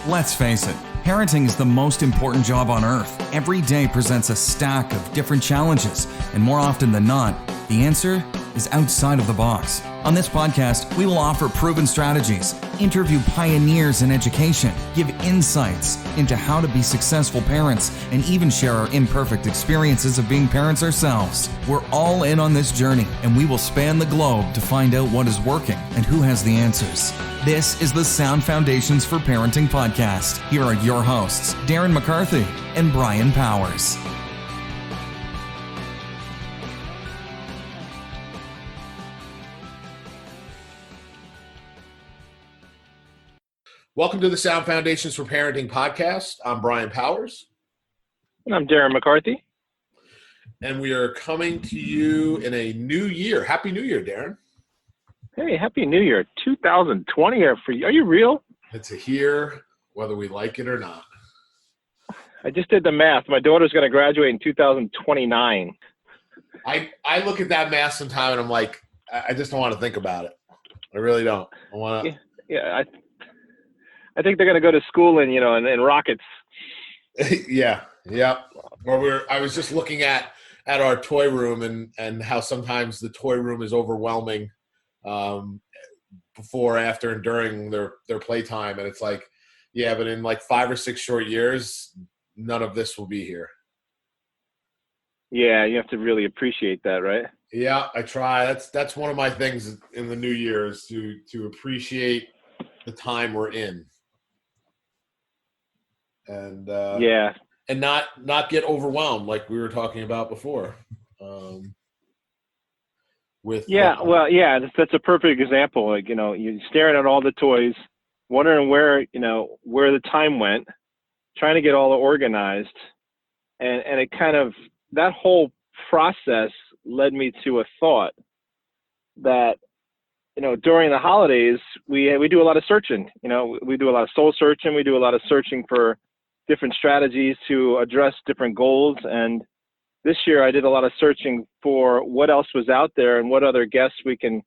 Let's face it, parenting is the most important job on earth. Every day presents a stack of different challenges, and more often than not, the answer is outside of the box. On this podcast, we will offer proven strategies, interview pioneers in education, give insights into how to be successful parents, and even share our imperfect experiences of being parents ourselves. We're all in on this journey, and we will span the globe to find out what is working and who has the answers. This is the Sound Foundations for Parenting podcast. Here are your hosts, Darren McCarthy and Brian Powers. Welcome to the Sound Foundations for Parenting podcast. I'm Brian Powers. And I'm Darren McCarthy. And we are coming to you in a new year. Happy New Year, Darren. Hey, Happy New Year. 2020 for you. Are you real? It's a here, whether we like it or not. I just did the math. My daughter's going to graduate in 2029. I look at that math sometime and I'm like, I just don't want to think about it. I really don't. I want to. Yeah, I think they're going to go to school in rockets. Yeah. Or I was just looking at our toy room and how sometimes the toy room is overwhelming before, after, and during their playtime. And it's like, yeah, but in like 5 or 6 short years, none of this will be here. Yeah, you have to really appreciate that, right? Yeah, I try. That's one of my things in the new year is to appreciate the time we're in. And and not get overwhelmed like we were talking about before. That's a perfect example. Like, you're staring at all the toys, wondering where the time went, trying to get all organized, and it kind of, that whole process led me to a thought that during the holidays we do a lot of searching. We do a lot of soul searching. We do a lot of searching for different strategies to address different goals. And this year I did a lot of searching for what else was out there and what other guests we can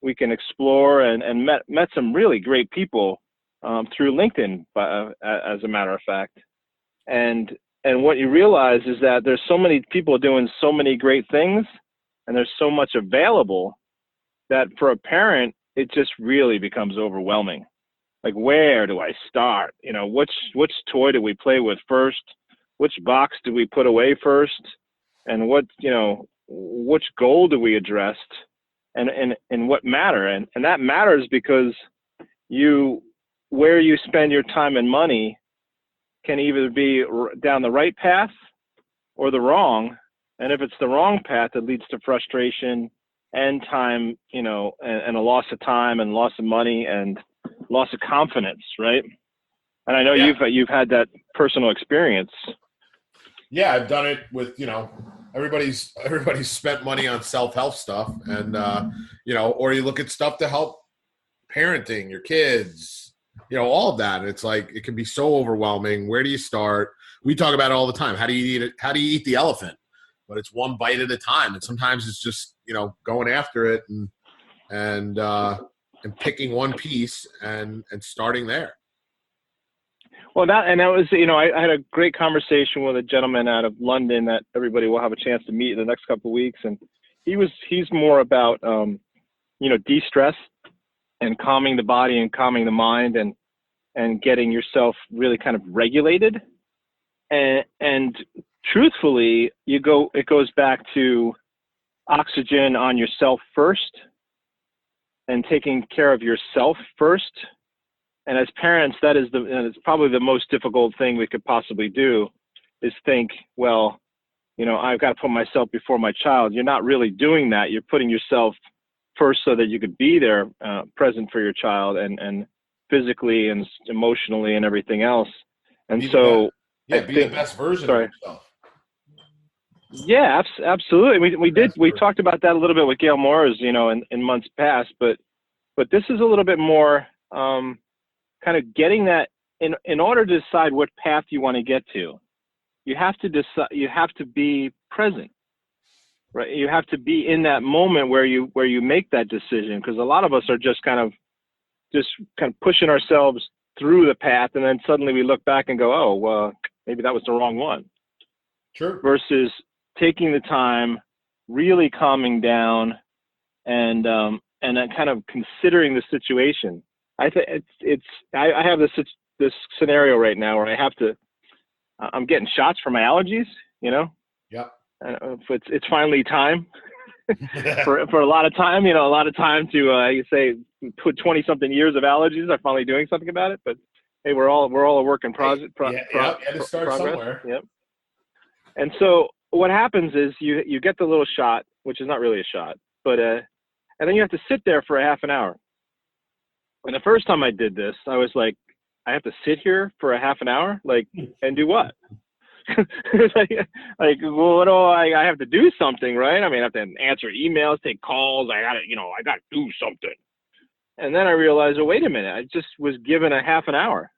explore, and met some really great people through LinkedIn, as a matter of fact. And what you realize is that there's so many people doing so many great things, and there's so much available that for a parent, it just really becomes overwhelming. Like, where do I start? Which toy do we play with first? Which box do we put away first? And which goal do we address? And what matter? And that matters because where you spend your time and money can either be down the right path or the wrong. And if it's the wrong path, it leads to frustration and time, and a loss of time and loss of money and loss of confidence, right? And I know you've had that personal experience. Yeah, I've done it with, everybody's spent money on self-help stuff, and or you look at stuff to help parenting your kids, all of that. And it's like, it can be so overwhelming. Where do you start? We talk about it all the time. How do you eat it? How do you eat the elephant? But it's one bite at a time. And sometimes it's just, going after it and picking one piece and starting there. Well, that was, I had a great conversation with a gentleman out of London that everybody will have a chance to meet in the next couple of weeks. And he's more about, de-stress and calming the body and calming the mind and getting yourself really kind of regulated. And truthfully, it goes back to oxygen on yourself first and taking care of yourself first. And as parents, it's probably the most difficult thing we could possibly do is think, well, I've got to put myself before my child. You're not really doing that. You're putting yourself first so that you could be there, present for your child and physically and emotionally and everything else. And be the best version of yourself. Yeah, absolutely. We talked about that a little bit with Gail Moores, in months past, but this is a little bit more kind of getting that in order to decide what path you want to get to. You have to decide. You have to be present, right? You have to be in that moment where you make that decision, because a lot of us are just kind of pushing ourselves through the path, and then suddenly we look back and go, oh, well, maybe that was the wrong one. Sure. Versus taking the time, really calming down, and then kind of considering the situation. I think I have this scenario right now where I'm getting shots for my allergies, Yep. It's finally time for a lot of time, a lot of time to, you say, put 20 something years of allergies. I'm finally doing something about it, but hey, we're all a work in progress. To start somewhere. Yep. And so what happens is you get the little shot, which is not really a shot, but, and then you have to sit there for a half an hour. And the first time I did this, I was like, I have to sit here for a half an hour, and do what? Well, what do I have to do something, right? I mean, I have to answer emails, take calls. I got to do something. And then I realized, oh, wait a minute, I just was given a half an hour.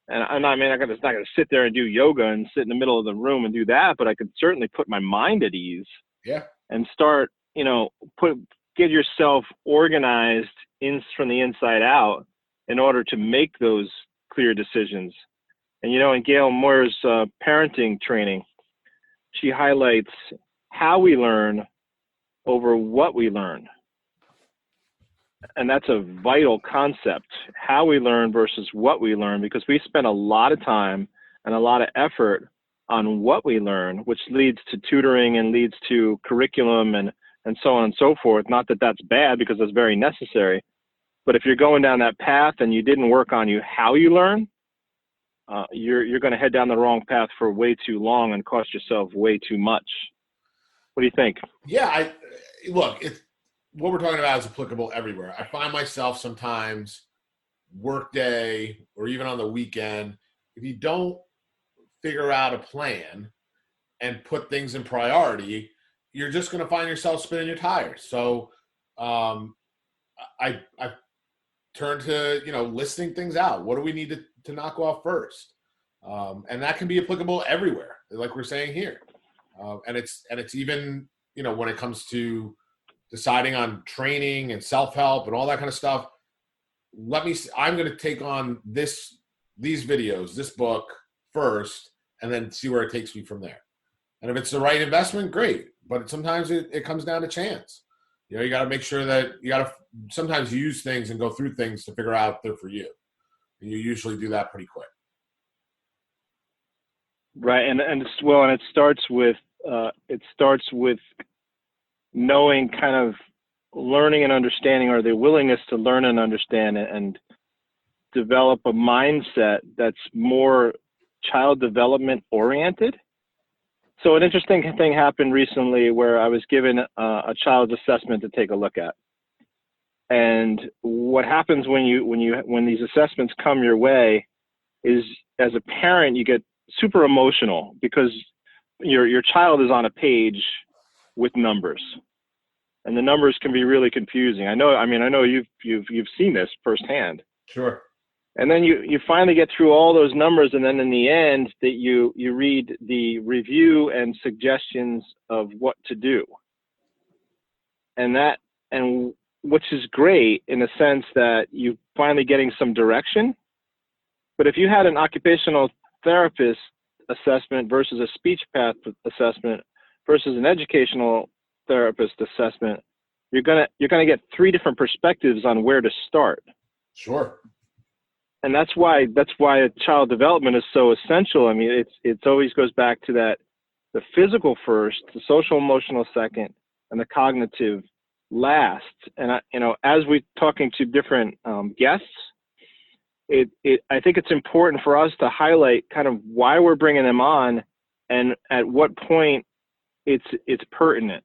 And I'm not going to sit there and do yoga and sit in the middle of the room and do that, but I could certainly put my mind at ease. Yeah. And start, get yourself organized from the inside out in order to make those clear decisions. And, in Gail Moyer's parenting training, she highlights how we learn over what we learn. And that's a vital concept, how we learn versus what we learn, because we spend a lot of time and a lot of effort on what we learn, which leads to tutoring and leads to curriculum and so on and so forth. Not that that's bad, because that's very necessary. But if you're going down that path and you didn't work on how you learn, you're going to head down the wrong path for way too long and cost yourself way too much. What do you think? Yeah, look, what we're talking about is applicable everywhere. I find myself sometimes workday or even on the weekend, if you don't figure out a plan and put things in priority, you're just going to find yourself spinning your tires. So I turn to, listing things out. What do we need to knock off first? And that can be applicable everywhere, like we're saying here. And it's even, when it comes to deciding on training and self-help and all that kind of stuff. I'm going to take on these videos, this book first, and then see where it takes me from there. And if it's the right investment, great. But sometimes it comes down to chance. You got to make sure that you got to sometimes use things and go through things to figure out if they're for you. And you usually do that pretty quick. Right. And it starts with knowing, kind of learning and understanding, or the willingness to learn and understand and develop a mindset that's more child development oriented. So an interesting thing happened recently where I was given a child's assessment to take a look at. And what happens when these assessments come your way is, as a parent, you get super emotional because your child is on a page with numbers, and the numbers can be really confusing. I know you've seen this firsthand. Sure. And then you finally get through all those numbers, and then in the end that you read the review and suggestions of what to do. And which is great in the sense that you're finally getting some direction. But if you had an occupational therapist assessment versus a speech path assessment versus an educational therapist assessment, you're gonna get three different perspectives on where to start. Sure. And that's why child development is so essential. I mean, it always goes back to that: the physical first, the social emotional second, and the cognitive last. And as we're talking to different guests, I think it's important for us to highlight kind of why we're bringing them on, and at what point it's pertinent.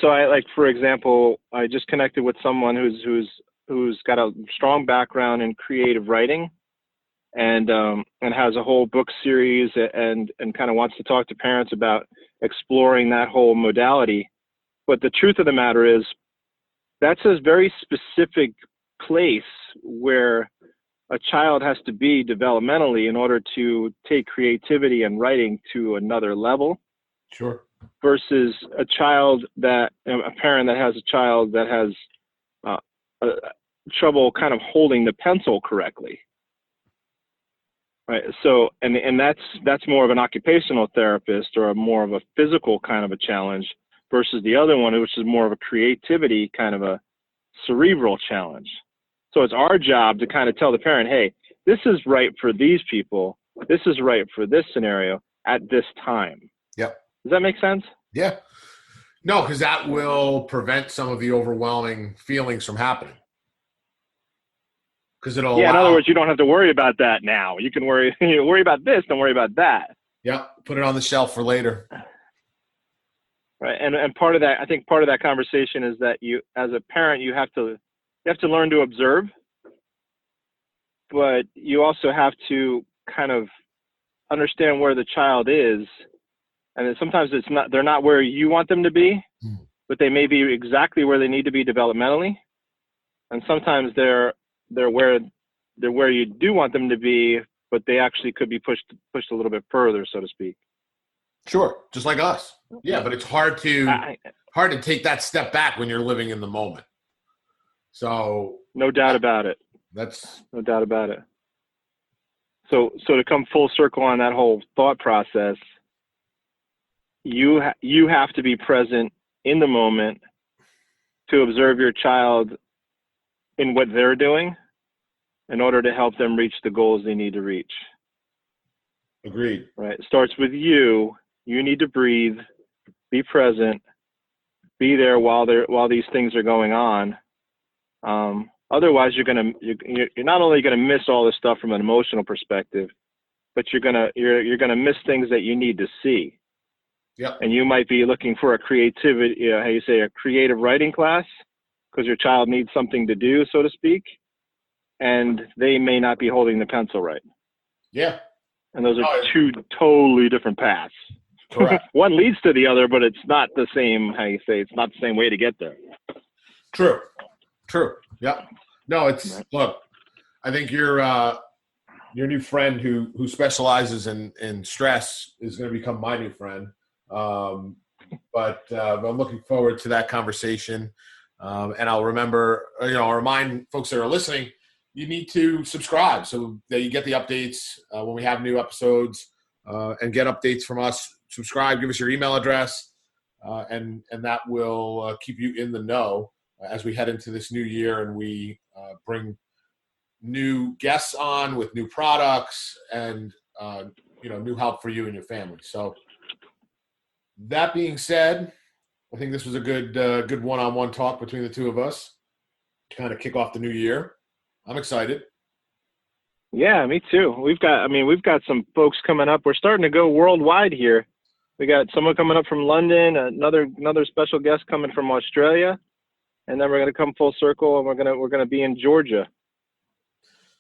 So for example, I just connected with someone who's got a strong background in creative writing, and has a whole book series, and kind of wants to talk to parents about exploring that whole modality. But the truth of the matter is, that's a very specific place where a child has to be developmentally in order to take creativity and writing to another level. Sure. Versus a parent that has a child that has trouble kind of holding the pencil correctly. Right. So, and that's more of an occupational therapist or more of a physical kind of a challenge versus the other one, which is more of a creativity kind of a cerebral challenge. So it's our job to kind of tell the parent, hey, this is right for these people. This is right for this scenario at this time. Yep. Does that make sense? Yeah. No, because that will prevent some of the overwhelming feelings from happening. Because it'll in other words, you don't have to worry about that now. You can worry about this, don't worry about that. Yep. Put it on the shelf for later. Right. And part of that, I think part of that conversation is that you, as a parent, you have to learn to observe, but you also have to kind of understand where the child is. And then sometimes they're not where you want them to be, but they may be exactly where they need to be developmentally. And sometimes they're where you do want them to be, but they actually could be pushed a little bit further, so to speak. Sure. Just like us. Yeah. But it's hard to take that step back when you're living in the moment. So no doubt about it. That's no doubt about it. So to come full circle on that whole thought process, you have to be present in the moment to observe your child in what they're doing in order to help them reach the goals they need to reach. Agreed. Right. It starts with you. You need to breathe, be present, be there while these things are going on. Otherwise, you're not only gonna miss all this stuff from an emotional perspective, but you're gonna miss things that you need to see. Yep. And you might be looking for a creativity, a creative writing class, because your child needs something to do, so to speak, and they may not be holding the pencil right. Yeah. And those are two totally different paths. Correct. One leads to the other, but it's not the same, it's not the same way to get there. True. Yep. No, look, I think your new friend who specializes in stress is going to become my new friend. But I'm looking forward to that conversation. And I'll remind folks that are listening, you need to subscribe so that you get the updates when we have new episodes and get updates from us. Subscribe, give us your email address, and that will keep you in the know as we head into this new year and we bring new guests on with new products and new help for you and your family. So that being said, I think this was a good one-on-one talk between the two of us to kind of kick off the new year. I'm excited. Yeah, me too. We've got some folks coming up. We're starting to go worldwide here. We got someone coming up from London, another special guest coming from Australia, and then we're going to come full circle and we're going to be in Georgia.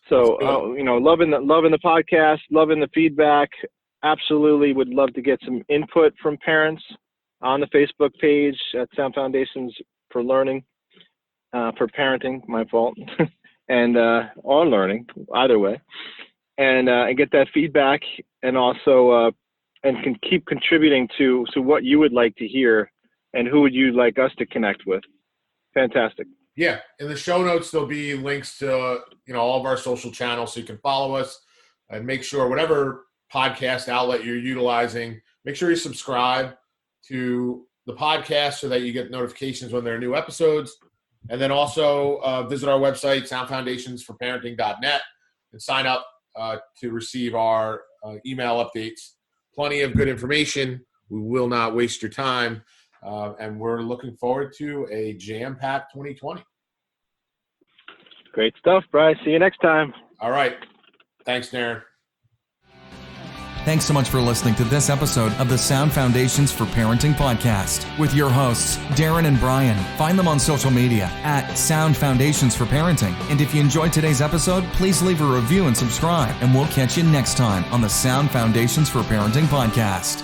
So loving the podcast, loving the feedback. Absolutely would love to get some input from parents on the Facebook page at Sound Foundations for Learning, for Parenting, my fault, and or learning, either way, and get that feedback, and also and can keep contributing to what you would like to hear and who would you like us to connect with. Fantastic. Yeah, in the show notes there'll be links to all of our social channels, so you can follow us and make sure whatever podcast outlet you're utilizing, make sure you subscribe to the podcast so that you get notifications when there are new episodes. And then also visit our website, soundfoundationsforparenting.net, and sign up to receive our email updates. Plenty of good information. We will not waste your time. And we're looking forward to a jam-packed 2020. Great stuff, Bryce. See you next time. All right. Thanks, Darren. Thanks so much for listening to this episode of the Sound Foundations for Parenting podcast with your hosts, Darren and Brian. Find them on social media at Sound Foundations for Parenting. And if you enjoyed today's episode, please leave a review and subscribe. And we'll catch you next time on the Sound Foundations for Parenting podcast.